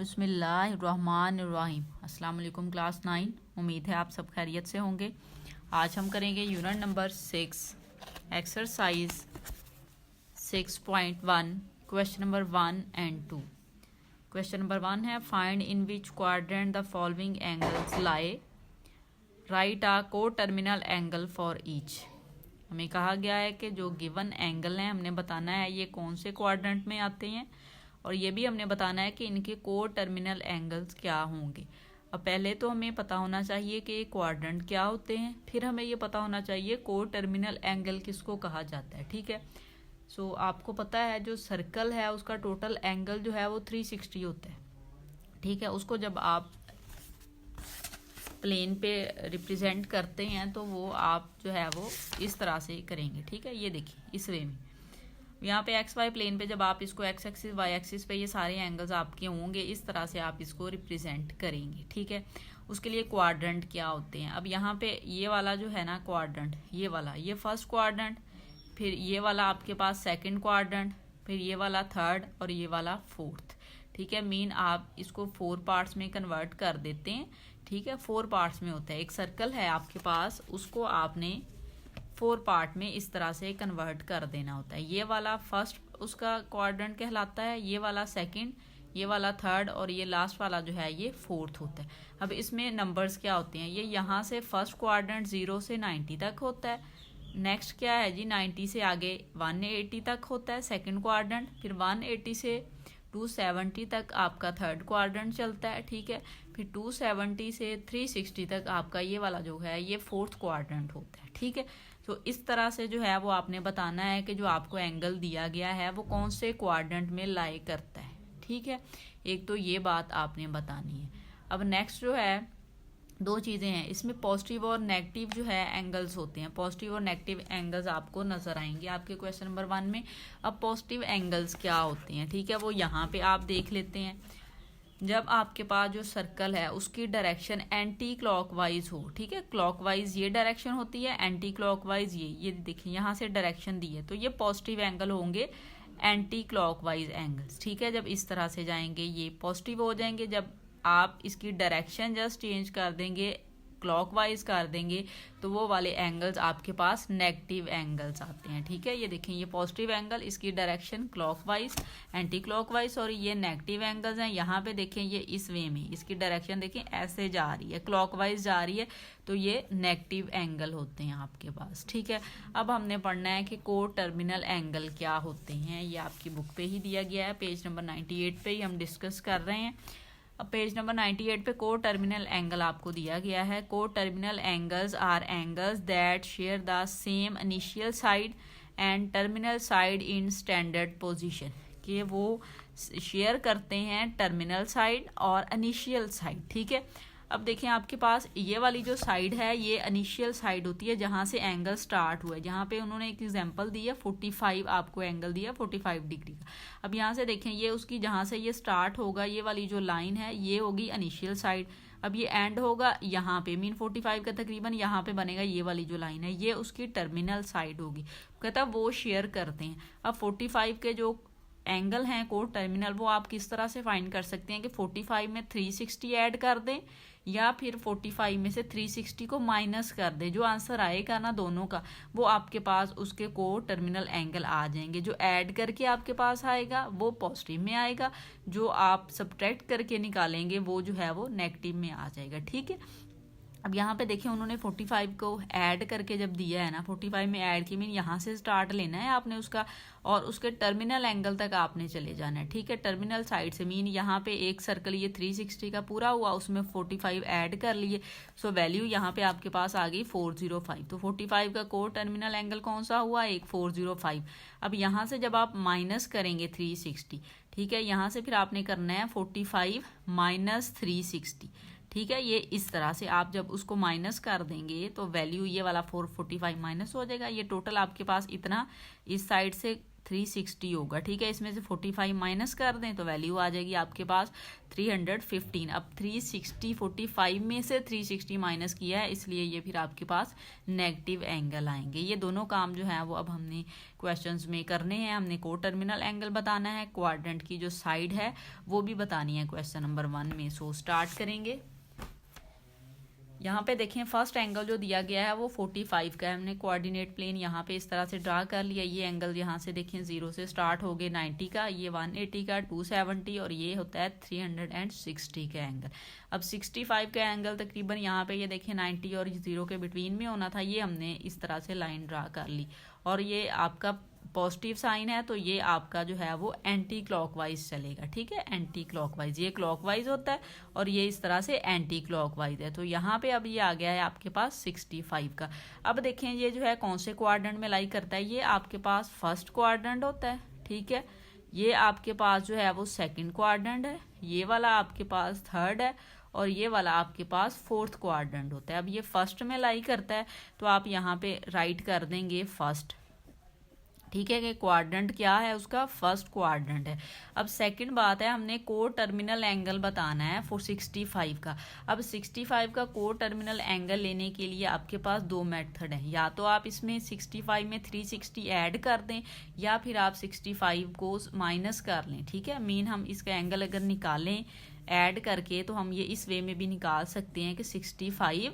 बिस्मिल्लाहिर्रहमानिर्रहीम। अस्सलाम वालेकुम क्लास 9। उम्मीद है आप सब खैरियत से होंगे। आज हम करेंगे unit number 6 exercise 6.1 question number 1 and 2। Question number 1 है find in which quadrant the following angles lie, right आ को टर्मिनल एंगल फॉर ईच। हमें कहा गया है कि जो गिवन एंगल हैं हमने बताना है ये कौन से क्वाड्रेंट में आते हैं, और ये भी हमने बताना है कि इनके को टर्मिनल एंगल्स क्या होंगे। अब पहले तो हमें पता होना चाहिए कि क्वाड्रेंट क्या होते हैं, फिर हमें ये पता होना चाहिए को टर्मिनल एंगल किसको कहा जाता है। ठीक है, सो आपको पता है जो सर्कल है उसका टोटल एंगल जो है वो 360 होता है। ठीक है, उसको जब आप प्लेन पे रिप्रेजेंट करते हैं तो वो आप जो है वो इस तरह से करेंगे। ठीक है, ये देखिए इस वे में यहाँ पे एक्स वाई प्लेन पे जब आप इसको एक्स एक्सिस वाई एक्सिस पे ये सारे एंगल्स आपके होंगे, इस तरह से आप इसको रिप्रेजेंट करेंगे। ठीक है, उसके लिए क्वाड्रेंट क्या होते हैं। अब यहाँ पे ये वाला जो है ना क्वाड्रेंट, ये वाला ये फर्स्ट क्वाड्रेंट, फिर ये वाला आपके पास सेकंड क्वाड्रेंट, फिर ये वाला थर्ड और ये वाला फोर्थ। ठीक है, मीन आप इसको 4 पार्ट्स में कन्वर्ट कर देते हैं। ठीक है, 4 पार्ट्स में होता है। एक सर्कल है आपके पास, उसको आपने 4 पार्ट में इस तरह से कन्वर्ट कर देना होता है। ये वाला फर्स्ट उसका क्वाड्रेंट कहलाता है, ये वाला सेकंड, ये वाला थर्ड और ये लास्ट वाला जो है ये फोर्थ होता है। अब इसमें नंबर्स क्या होते हैं, ये यहाँ से फर्स्ट क्वाड्रेंट 0 से 90 तक होता है। नेक्स्ट क्या है जी, 90 से आगे 180 तक होता है सेकंड क्वाड्रेंट, फिर 180 से 270 तक आपका थर्ड क्वाड्रेंट चलता है। ठीक है, फिर 270 से 360 तक आपका ये वाला जो है ये फोर्थ क्वाड्रेंट होता है। ठीक है, तो इस तरह से जो है वो आपने बताना है कि जो आपको एंगल दिया गया है वो कौन से क्वाड्रेंट में लाई करता है। ठीक है, एक तो ये बात आपने बतानी है। अब नेक्स्ट जो है 2 चीज़ें हैं इसमें, पॉजिटिव और नेगेटिव जो है एंगल्स होते हैं। पॉजिटिव और नेगेटिव एंगल्स आपको नजर आएंगे आपके क्वेश्चन नंबर 1 में। अब पॉजिटिव एंगल्स क्या होते हैं, ठीक है, वो यहाँ पे आप देख लेते हैं। जब आपके पास जो सर्कल है उसकी डायरेक्शन एंटी क्लॉकवाइज हो, ठीक है, क्लॉकवाइज ये डायरेक्शन होती है, एंटी क्लॉकवाइज ये देखिए यहाँ से डायरेक्शन दी है, तो ये पॉजिटिव एंगल होंगे एंटी क्लॉकवाइज एंगल्स। ठीक है, जब इस तरह से जाएंगे ये पॉजिटिव हो जाएंगे। जब आप इसकी डायरेक्शन जस्ट चेंज कर देंगे, क्लॉकवाइज कर देंगे, तो वो वाले एंगल्स आपके पास नेगेटिव एंगल्स आते हैं। ठीक है, ये देखें ये पॉजिटिव एंगल, इसकी डायरेक्शन क्लॉकवाइज एंटी क्लॉकवाइज, और ये नेगेटिव एंगल्स हैं। यहाँ पे देखें ये इस वे में, इसकी डायरेक्शन देखें ऐसे जा रही है, क्लॉकवाइज जा रही है, तो ये नेगेटिव एंगल होते हैं आपके पास। ठीक है, अब हमने पढ़ना है कि को टर्मिनल एंगल क्या होते हैं। ये आपकी बुक पे ही दिया गया है, पेज नंबर 98 पे ही हम डिस्कस कर रहे हैं। अब पेज नंबर 98 पे को टर्मिनल एंगल आपको दिया गया है। को terminal angles are angles that share the same initial side and terminal side in standard position, कि वो शेयर करते हैं टर्मिनल साइड और इनिशियल साइड। ठीक है, अब देखें आपके पास ये वाली जो साइड है ये इनिशियल साइड होती है जहाँ से एंगल स्टार्ट हुआ है। जहाँ पे उन्होंने एक एग्जांपल दी है 45 आपको एंगल दिया 45 डिग्री का। अब यहाँ से देखें ये उसकी जहाँ से ये स्टार्ट होगा, ये वाली जो लाइन है ये होगी इनिशियल साइड। अब ये एंड होगा यहाँ पे, मीन 45 का तकरीबन यहाँ पे बनेगा, ये वाली जो लाइन है ये उसकी टर्मिनल साइड होगी। कहता है वो शेयर करते हैं। अब 45 के जो एंगल हैं को टर्मिनल, वो आप किस तरह से फाइंड कर सकते हैं कि 45 में 360 ऐड कर दें या फिर 45 में से 360 को माइनस कर दे। जो आंसर आएगा ना दोनों का, वो आपके पास उसके को टर्मिनल एंगल आ जाएंगे। जो ऐड करके आपके पास आएगा वो पॉजिटिव में आएगा, जो आप सब्ट्रैक्ट करके निकालेंगे वो जो है वो नेगेटिव में आ जाएगा। ठीक है, अब यहाँ पे देखिए उन्होंने 45 को ऐड करके जब दिया है ना, 45 में ऐड की मीन यहाँ से स्टार्ट लेना है आपने उसका, और उसके टर्मिनल एंगल तक आपने चले जाना है। ठीक है, टर्मिनल साइड से मीन यहाँ पे एक सर्कल ये 360 का पूरा हुआ, उसमें 45 ऐड कर लिए, सो वैल्यू यहाँ पे आपके पास आ गई 405। तो 45 का को टर्मिनल एंगल कौन सा हुआ, एक 405। अब यहाँ से जब आप माइनस करेंगे 360, ठीक है, यहाँ से फिर आपने करना है 45 माइनस 360। ठीक है, ये इस तरह से आप जब उसको माइनस कर देंगे तो वैल्यू ये वाला 445 माइनस हो जाएगा। ये टोटल आपके पास इतना इस साइड से 360 होगा, ठीक है। इसमें से 45 माइनस कर दें तो वैल्यू आ जाएगी आपके पास 315। अब 360 45 में से 360 माइनस किया है, इसलिए ये फिर आपके पास नेगेटिव एंगल आएंगे। ये दोनों काम जो है वो अब हमने क्वेश्चंस में करने हैं। हमने को टर्मिनल एंगल बताना है, क्वाड्रेंट की जो साइड है वो भी बतानी है क्वेश्चन नंबर 1 में। सो स्टार्ट करेंगे। यहाँ पे देखें फर्स्ट एंगल जो दिया गया है वो 45 का है। हमने कोऑर्डिनेट प्लेन यहाँ पे इस तरह से ड्रा कर लिया। ये एंगल यहाँ से देखें 0 से स्टार्ट हो गए 90 का, ये 180 का, 270 और ये होता है 360 का एंगल। अब 65 का एंगल तकरीबन यहाँ पे ये देखें 90 और 0 के बिटवीन में होना था। ये हमने इस तरह से लाइन ड्रा कर ली और ये आपका पॉजिटिव साइन है तो ये आपका जो है वो एंटी क्लॉकवाइज चलेगा, ठीक है। एंटी क्लॉकवाइज, ये क्लॉकवाइज होता है और ये इस तरह से एंटी क्लॉकवाइज है। तो यहाँ पे अब ये आ गया है आपके पास 65 का। अब देखें ये जो है कौन से क्वाड्रेंट में लाई करता है, ये आपके पास फर्स्ट क्वाड्रेंट होता है, ठीक है। ये आपके पास जो है वो सेकेंड क्वाड्रेंट है, ये वाला आपके पास थर्ड है और ये वाला आपके पास फोर्थ क्वाड्रेंट होता है। अब ये फर्स्ट में लाई करता है तो आप यहाँ पे राइट कर देंगे फर्स्ट, ठीक है। कि क्वाड्रेंट क्या है उसका, फर्स्ट क्वाड्रेंट है। अब सेकंड बात है, हमने को टर्मिनल एंगल बताना है फॉर 65 का। अब 65 का को टर्मिनल एंगल लेने के लिए आपके पास दो मेथड हैं। या तो आप इसमें 65 में 360 ऐड कर दें या फिर आप 65 को माइनस कर लें, ठीक है। मीन हम इसका एंगल अगर निकालें ऐड करके तो हम ये इस वे में भी निकाल सकते हैं कि 65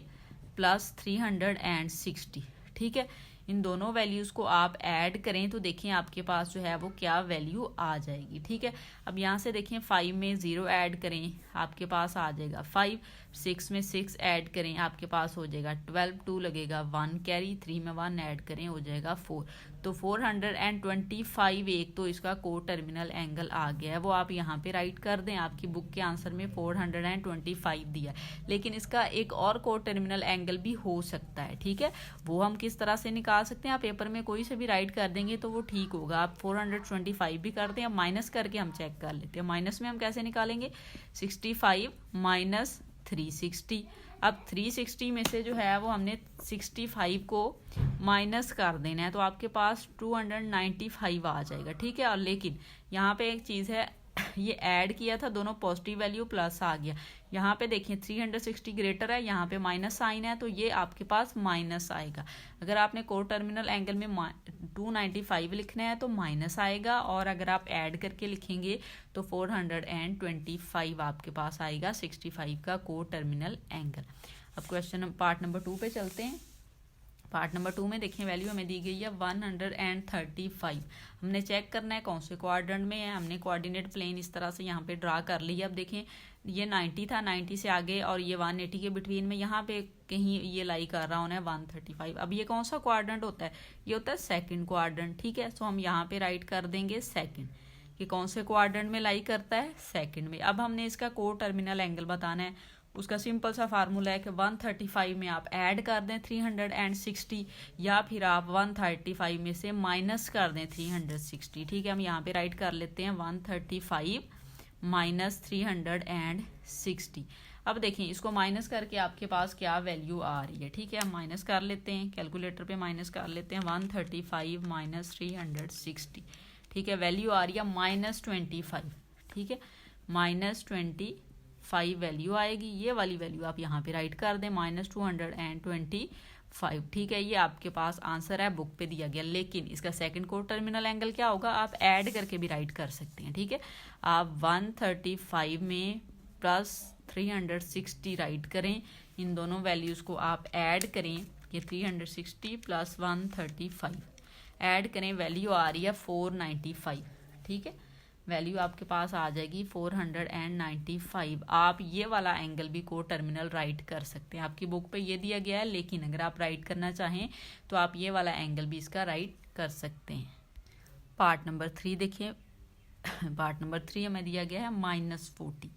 प्लस 360, ठीक है। इन दोनों वैल्यूज़ को आप ऐड करें तो देखें आपके पास जो है वो क्या वैल्यू आ जाएगी, ठीक है। अब यहाँ से देखें 5 में 0 ऐड करें आपके पास आ जाएगा 5, 6 में 6 ऐड करें आपके पास हो जाएगा 12, 2 लगेगा 1 कैरी, 3 में 1 ऐड करें हो जाएगा 4। तो 425 एक तो इसका को टर्मिनल एंगल आ गया है, वो आप यहाँ पे राइट कर दें। आपकी बुक के आंसर में 425 दिया है, लेकिन इसका एक और को टर्मिनल एंगल भी हो सकता है, ठीक है। वो हम किस तरह से निकाल सकते हैं, आप पेपर में कोई से भी राइट कर देंगे तो वो ठीक होगा। आप 425 भी करते हैं, माइनस करके हम चेक कर लेते हैं। माइनस में हम कैसे निकालेंगे, 65 माइनस 360। अब 360 में से जो है वो हमने 65 को माइनस कर देना है तो आपके पास 295 आ जाएगा, ठीक है। और लेकिन यहाँ पे एक चीज़ है, ये ऐड किया था दोनों पॉजिटिव वैल्यू प्लस आ गया। यहाँ पे देखिए 360 ग्रेटर है, यहाँ पे माइनस साइन है तो ये आपके पास माइनस आएगा। अगर आपने को टर्मिनल एंगल में 295 लिखना है तो माइनस आएगा, और अगर आप ऐड करके लिखेंगे तो 425 आपके पास आएगा 65 का को टर्मिनल एंगल। अब क्वेश्चन पार्ट नंबर 2 पे चलते हैं। पार्ट नंबर 2 में देखें वैल्यू हमें दी गई है 135। हमने चेक करना है कौन से क्वाड्रेंट में है। हमने कोऑर्डिनेट प्लेन इस तरह से यहाँ पे ड्रा कर लिया। अब देखें ये 90 था, 90 से आगे और ये 180 के बिटवीन में यहाँ पे कहीं ये लाई कर रहा होना है 135। अब ये कौन सा क्वाड्रेंट होता है, ये होता है सेकंड क्वाड्रेंट, ठीक है। सो हम यहाँ पे राइट कर देंगे सेकंड, कि कौन से क्वाड्रेंट में लाई करता है, सेकंड में। अब हमने इसका को टर्मिनल एंगल बताना है। उसका सिंपल सा फार्मूला है कि 135 में आप ऐड कर दें 360 या फिर आप 135 में से माइनस कर दें 360, ठीक है। हम यहाँ पे राइट कर लेते हैं 135 माइनस 360। अब देखें इसको माइनस करके आपके पास क्या वैल्यू आ रही है, ठीक है। हम माइनस कर लेते हैं, कैलकुलेटर पे माइनस कर लेते हैं 135 माइनस 360, ठीक है। वैल्यू आ रही है -25, ठीक है। -25 वैल्यू आएगी। ये वाली वैल्यू आप यहाँ पे राइट कर दें -225, ठीक है। ये आपके पास आंसर है, बुक पे दिया गया। लेकिन इसका सेकंड को टर्मिनल एंगल क्या होगा, आप ऐड करके भी राइट कर सकते हैं, ठीक है। आप 135 में प्लस 360 राइट करें, इन दोनों वैल्यूज़ को आप ऐड करें, ये 360 प्लस 135 ऐड करें, वैल्यू आ रही है 495, ठीक है। वैल्यू आपके पास आ जाएगी 495। आप ये वाला एंगल भी को टर्मिनल राइट कर सकते हैं। आपकी बुक पे ये दिया गया है, लेकिन अगर आप राइट करना चाहें तो आप ये वाला एंगल भी इसका राइट कर सकते हैं। पार्ट नंबर 3 देखिए। पार्ट नंबर 3 हमें दिया गया है -40।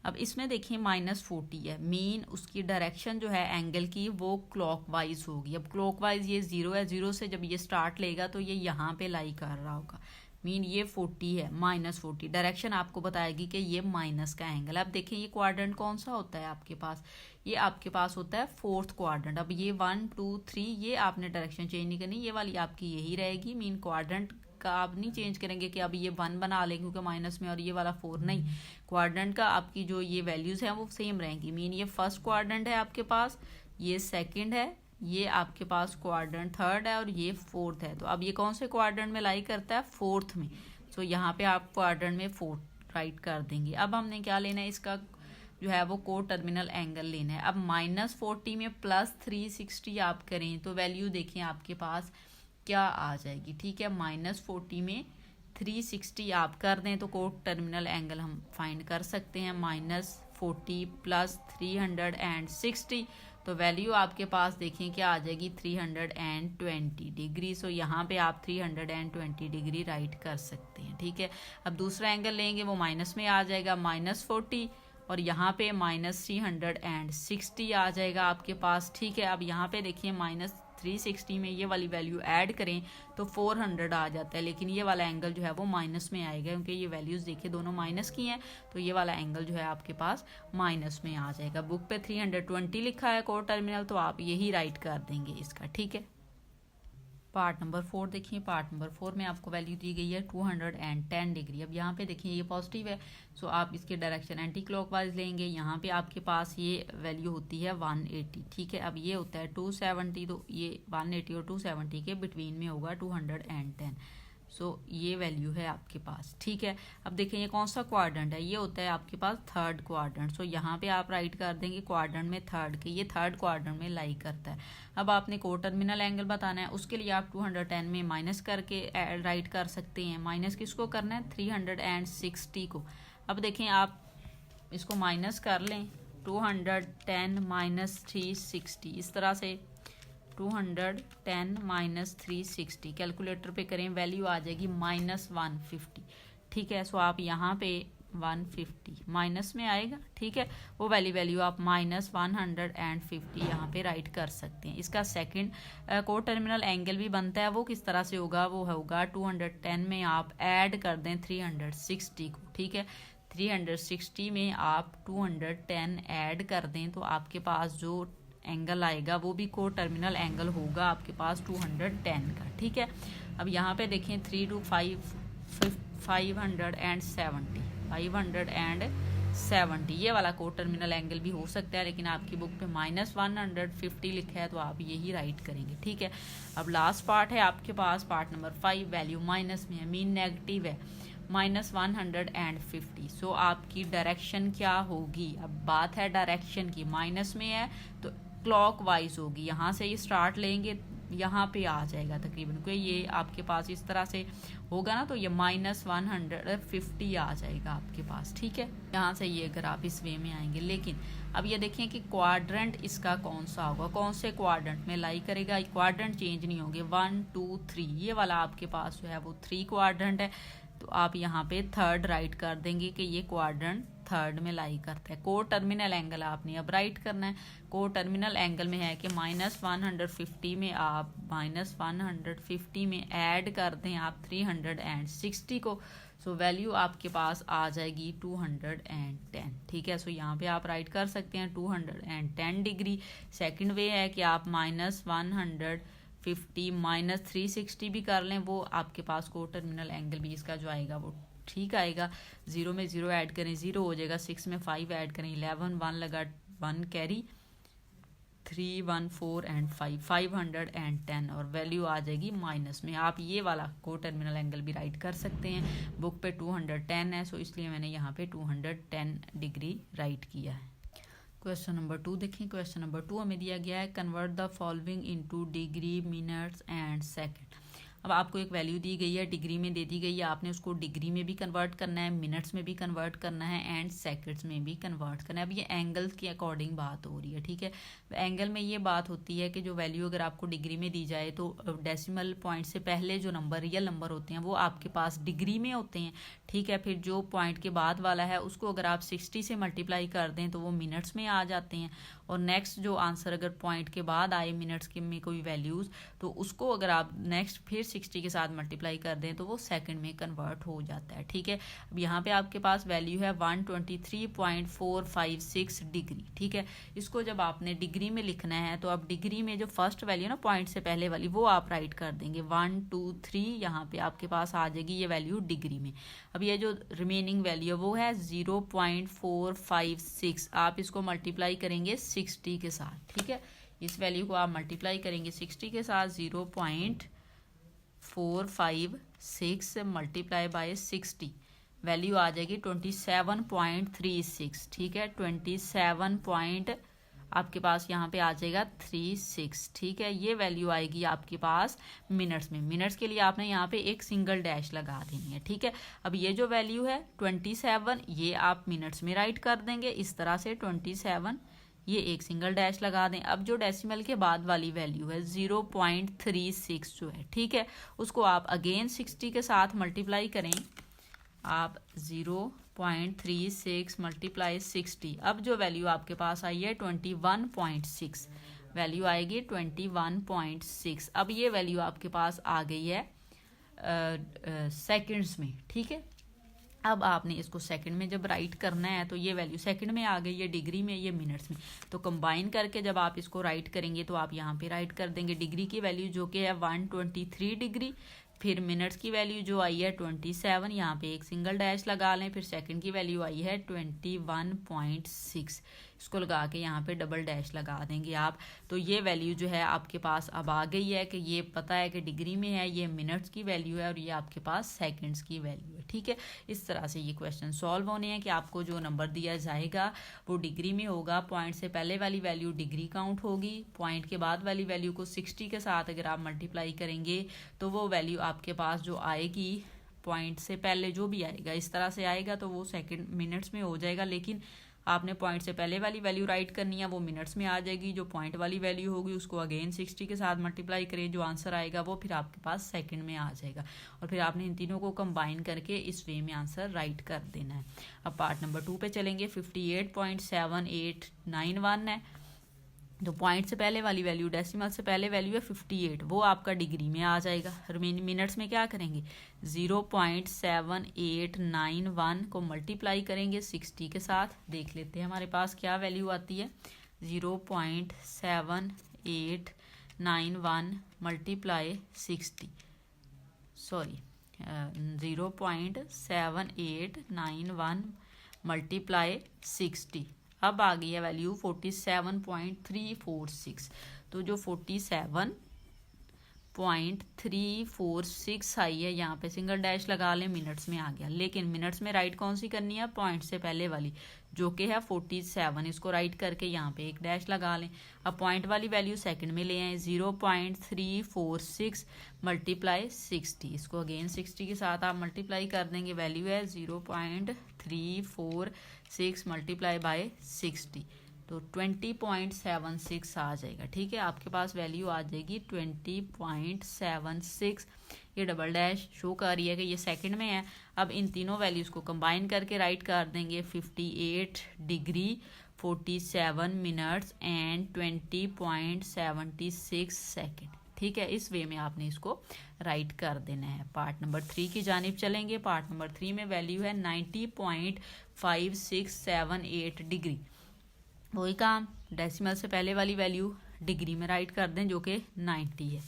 अब इसमें देखिए -40 है, मीन उसकी डायरेक्शन जो है एंगल की वो क्लॉकवाइज होगी। अब क्लॉकवाइज ये 0 है, 0 से जब ये स्टार्ट लेगा तो ये यहाँ पे लाई कर रहा होगा, मीन ये 40 है, -40 डायरेक्शन आपको बताएगी कि ये माइनस का एंगल। अब देखें ये क्वाड्रेंट कौन सा होता है आपके पास, ये आपके पास होता है फोर्थ क्वाड्रेंट। अब ये 1 2 3 ये आपने डायरेक्शन चेंज नहीं करनी, ये वाली आपकी यही रहेगी, मीन क्वाड्रेंट का आप नहीं चेंज करेंगे कि अब ये 1 बना लें क्योंकि माइनस में और ये वाला 4 नहीं, क्वाड्रेंट का आपकी जो ये वैल्यूज़ हैं वो सेम रहेंगी। मीन ये फर्स्ट क्वाड्रेंट है आपके पास, ये सेकंड है, ये आपके पास क्वाड्रेंट थर्ड है और ये फोर्थ है। तो अब ये कौन से क्वाड्रेंट में लाई करता है? फोर्थ में। सो यहाँ पे आप क्वाड्रेंट में फोर्थ राइट कर देंगे। अब हमने क्या लेना है, इसका जो है वो को टर्मिनल एंगल लेना है। अब -40 में +360 आप करें तो वैल्यू देखें आपके पास क्या आ जाएगी, ठीक है। -40 में 360 आप कर दें तो को टर्मिनल एंगल हम फाइंड कर सकते हैं। -40 + 360 तो वैल्यू आपके पास देखें क्या आ जाएगी, 320 डिग्री। सो यहाँ पे आप 320 डिग्री राइट कर सकते हैं, ठीक है। अब दूसरा एंगल लेंगे वो माइनस में आ जाएगा, -40 और यहाँ पे -360 आ जाएगा आपके पास, ठीक है। अब यहाँ पे देखिए -360 में ये वाली वैल्यू ऐड करें तो 400 आ जाता है, लेकिन ये वाला एंगल जो है वो माइनस में आएगा क्योंकि ये वैल्यूज़ देखिए दोनों माइनस की हैं, तो ये वाला एंगल जो है आपके पास माइनस में आ जाएगा। बुक पे 320 लिखा है को टर्मिनल, तो आप यही राइट कर देंगे इसका, ठीक है। पार्ट नंबर 4 देखिए, पार्ट नंबर 4 में आपको वैल्यू दी गई है 210 डिग्री। अब यहाँ पे देखिए ये पॉजिटिव है, सो आप इसके डायरेक्शन एंटी क्लॉकवाइज लेंगे। यहाँ पे आपके पास ये वैल्यू होती है 180, ठीक है। अब ये होता है 270, तो ये 180 और 270 के बिटवीन में होगा 210। सो ये वैल्यू है आपके पास, ठीक है। अब देखें ये कौन सा क्वाड्रेंट है, ये होता है आपके पास थर्ड क्वाड्रेंट। सो यहाँ पे आप राइट कर देंगे क्वाड्रेंट में थर्ड के, ये थर्ड क्वाड्रेंट में लाई करता है। अब आपने को टर्मिनल एंगल बताना है, उसके लिए आप 210 में माइनस करके राइट कर सकते हैं। माइनस किसको करना है, 360 को। अब देखें आप इसको माइनस कर लें, 210 - 360 इस तरह से 210 - 360 कैलकुलेटर पे करें, वैल्यू आ जाएगी -150, ठीक है। सो आप यहाँ पे 150 माइनस में आएगा, ठीक है। वो वाली वैल्यू आप -150 यहाँ पे राइट कर सकते हैं। इसका सेकंड को टर्मिनल एंगल भी बनता है, वो किस तरह से होगा, वो होगा 210 में आप ऐड कर दें 360 को, ठीक है। 360 में आप 210 ऐड कर दें तो आपके पास जो एंगल आएगा वो भी को टर्मिनल एंगल होगा आपके पास 210 का, ठीक है। अब यहाँ पे देखें 3 to 570 ये वाला को टर्मिनल एंगल भी हो सकता है, लेकिन आपकी बुक पे -150 लिखा है तो आप यही राइट करेंगे, ठीक है। अब लास्ट पार्ट है आपके पास, पार्ट नंबर 5, वैल्यू माइनस में है, मीन नेगेटिव है, -150। सो आपकी डायरेक्शन क्या होगी, अब बात है डायरेक्शन की, माइनस में है तो क्लॉकवाइज होगी। यहाँ से ये स्टार्ट लेंगे, यहाँ पे आ जाएगा तकरीबन, क्योंकि ये आपके पास इस तरह से होगा ना, तो ये -150 आ जाएगा आपके पास, ठीक है। यहाँ से ये अगर आप इस वे में आएंगे, लेकिन अब ये देखें कि क्वाड्रेंट इसका कौन सा होगा, कौन से क्वाड्रेंट में लाई करेगा। क्वाड्रेंट चेंज नहीं होंगे, 1 2 3 ये वाला आपके पास जो है वो 3 क्वाड्रेंट है, तो आप यहाँ पे थर्ड राइट कर देंगे कि ये क्वाड्रेंट थर्ड में लाई करता है। को टर्मिनल एंगल आपने अब राइट करना है, को टर्मिनल एंगल में है कि -150 में आप -150 में ऐड कर दें आप 360 को, सो वैल्यू आपके पास आ जाएगी 210, ठीक है। सो यहाँ पे आप राइट कर सकते हैं 210 डिग्री। सेकंड वे है कि आप -150 -360 भी कर लें, वो आपके पास को टर्मिनल एंगल भी इसका जो आएगा वो ठीक आएगा। 0 में 0 ऐड करें 0 हो जाएगा, 6 में 5 ऐड करें 11, 1 लगा 1 कैरी, 3 1 4 एंड 510 और वैल्यू आ जाएगी माइनस में। आप ये वाला को टर्मिनल एंगल भी राइट कर सकते हैं। बुक पे 210 है, सो इसलिए मैंने यहाँ पे 210 डिग्री राइट किया है। क्वेश्चन नंबर 2 देखें। क्वेश्चन नंबर 2 हमें दिया गया है, convert the following into degree, minutes and second. अब आपको एक वैल्यू दी गई है, डिग्री में दे दी गई है, आपने उसको डिग्री में भी कन्वर्ट करना है, मिनट्स में भी कन्वर्ट करना है एंड सेकंड्स में भी कन्वर्ट करना है। अब ये एंगल्स के अकॉर्डिंग बात हो रही है, ठीक है। एंगल में ये बात होती है कि जो वैल्यू अगर आपको डिग्री में दी जाए तो डेसिमल पॉइंट से पहले जो नंबर रियल नंबर होते हैं वो आपके पास डिग्री में होते हैं, ठीक है। फिर जो पॉइंट के बाद वाला है उसको अगर आप 60 से मल्टीप्लाई कर दें तो वो मिनट्स में आ जाते हैं, और नेक्स्ट जो आंसर अगर पॉइंट के बाद आए मिनट्स के में कोई वैल्यूज़, तो उसको अगर आप नेक्स्ट फिर 60 के साथ मल्टीप्लाई कर दें तो वो सेकंड में कन्वर्ट हो जाता है। ठीक है, अब यहाँ पे आपके पास वैल्यू है 123.456 डिग्री। ठीक है, इसको जब आपने डिग्री में लिखना है तो आप डिग्री में जो फर्स्ट वैल्यू ना पॉइंट से पहले वाली वो आप राइट कर देंगे 1 2 3, यहाँ पे आपके पास आ जाएगी ये वैल्यू डिग्री में। अब ये जो रिमेनिंग वैल्यू है वो है 0.456, आप इसको मल्टीप्लाई करेंगे 60 के साथ। ठीक है, इस वैल्यू को आप मल्टीप्लाई करेंगे 60 के साथ, 0.456 मल्टीप्लाई बाय 60, वैल्यू आ जाएगी 27.36। ठीक है, 27 आपके पास यहाँ पे आ जाएगा 36। ठीक है, ये वैल्यू आएगी आपके पास मिनट्स में। मिनट्स के लिए आपने यहाँ पे एक सिंगल डैश लगा देनी है। ठीक है, अब ये जो वैल्यू है 27, ये आप मिनट्स में राइट कर देंगे इस तरह से 27, ये एक सिंगल डैश लगा दें। अब जो डेसिमल के बाद वाली वैल्यू है 0.36 जो है, ठीक है, उसको आप अगेन 60 के साथ मल्टीप्लाई करें। आप 0.36 मल्टीप्लाई 60, अब जो वैल्यू आपके पास आई है 21.6, वैल्यू आएगी 21.6। अब ये वैल्यू आपके पास आ गई है सेकंड्स में। ठीक है, अब आपने इसको सेकंड में जब राइट करना है तो ये वैल्यू सेकंड में आ गई है, डिग्री में, ये मिनट्स में, तो कंबाइन करके जब आप इसको राइट करेंगे तो आप यहाँ पे राइट कर देंगे डिग्री की वैल्यू जो कि है 123 डिग्री, फिर मिनट्स की वैल्यू जो आई है 27, यहाँ पे एक सिंगल डैश लगा लें, फिर सेकंड की वैल्यू आई है 21.6, इसको लगा के यहाँ पे डबल डैश लगा देंगे आप। तो ये वैल्यू जो है आपके पास अब आ गई है कि ये पता है कि डिग्री में है, ये मिनट्स की वैल्यू है और ये आपके पास सेकंड्स की वैल्यू है। ठीक है, इस तरह से ये क्वेश्चन सॉल्व होने हैं कि आपको जो नंबर दिया जाएगा वो डिग्री में होगा, पॉइंट से पहले वाली वैल्यू डिग्री काउंट होगी, पॉइंट के बाद वाली वैल्यू को 60 के साथ अगर आप मल्टीप्लाई करेंगे तो वो वैल्यू आपके पास जो आएगी पॉइंट से पहले जो भी आएगा इस तरह से आएगा तो वो सेकंड मिनट्स में हो जाएगा, लेकिन आपने पॉइंट से पहले वाली वैल्यू राइट करनी है, वो मिनट्स में आ जाएगी। जो पॉइंट वाली वैल्यू होगी उसको अगेन 60 के साथ मल्टीप्लाई करें, जो आंसर आएगा वो फिर आपके पास सेकंड में आ जाएगा, और फिर आपने इन तीनों को कंबाइन करके इस वे में आंसर राइट कर देना है। अब पार्ट नंबर 2 पे चलेंगे। 58.7891 है, तो पॉइंट से पहले वाली वैल्यू, डेसिमल से पहले वैल्यू है 58, वो आपका डिग्री में आ जाएगा। रिमेनिंग मिनट्स में क्या करेंगे, 0.7891 को मल्टीप्लाई करेंगे 60 के साथ। देख लेते हैं हमारे पास क्या वैल्यू आती है। 0.7891 मल्टीप्लाई 60, सॉरी 0.7891 मल्टीप्लाई 60, अब आ गई है वैल्यू 47.346। तो जो 47.346 आई है, यहाँ पे सिंगल डैश लगा लें, मिनट्स में आ गया, लेकिन मिनट्स में राइट कौन सी करनी है, पॉइंट से पहले वाली जो कि है 47, इसको राइट करके यहाँ पे एक डैश लगा लें। अब पॉइंट वाली वैल्यू सेकंड में ले आए, 0.346 मल्टीप्लाई 60, इसको अगेन 60 के साथ आप मल्टीप्लाई कर देंगे, वैल्यू है 0.346 मल्टीप्लाई बाय 60, तो 20.76 आ जाएगा। ठीक है, आपके पास वैल्यू आ जाएगी 20.76। ये डबल डैश शो कर रही है कि ये सेकंड में है। अब इन तीनों वैल्यूज़ को कंबाइन करके राइट कर देंगे, 58 डिग्री, 47 मिनट्स एंड 20.76 सेकेंड। ठीक है, इस वे में आपने इसको राइट कर देना है। पार्ट नंबर 3 की जानिब चलेंगे। पार्ट नंबर 3 में वैल्यू है 90.5678 डिग्री। वही काम, डेसिमल से पहले वाली वैल्यू डिग्री में राइट कर दें जो कि 90 है।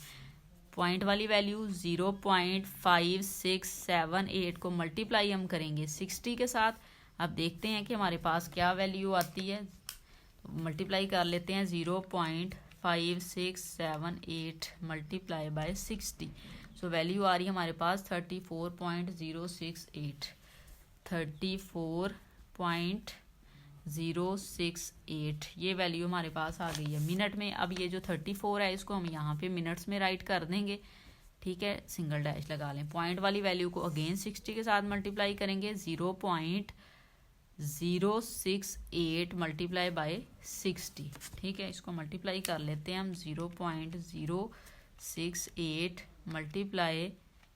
पॉइंट वाली वैल्यू 0.5678 को मल्टीप्लाई हम करेंगे 60 के साथ। अब देखते हैं कि हमारे पास क्या वैल्यू आती है, तो मल्टीप्लाई कर लेते हैं 0.5678 मल्टीप्लाई बाय 60, सो वैल्यू आ रही है हमारे पास 34.068, 34.068, ये वैल्यू हमारे पास आ गई है मिनट में। अब ये जो 34 है इसको हम यहाँ पे मिनट्स में राइट कर देंगे। ठीक है, सिंगल डैश लगा लें। पॉइंट वाली वैल्यू को अगेन 60 के साथ मल्टीप्लाई करेंगे, 0.068 मल्टीप्लाई बाय 60। ठीक है, इसको मल्टीप्लाई कर लेते हैं हम, 0.068 मल्टीप्लाई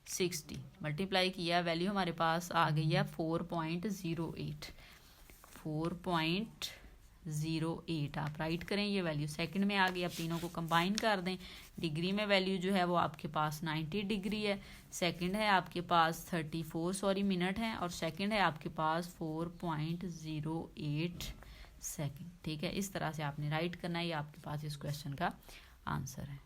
60, मल्टीप्लाई किया, वैल्यू हमारे पास आ गई है 4.08, 0.08 आप राइट करें। ये वैल्यू सेकंड में आ गई। अब तीनों को कंबाइन कर दें। डिग्री में वैल्यू जो है वो आपके पास 90 डिग्री है। सेकंड है आपके पास 34 मिनट है। और सेकंड है आपके पास 4.08 सेकंड। ठीक है, इस तरह से आपने राइट करना है। ये आपके पास इस क्वेश्चन का आंसर है।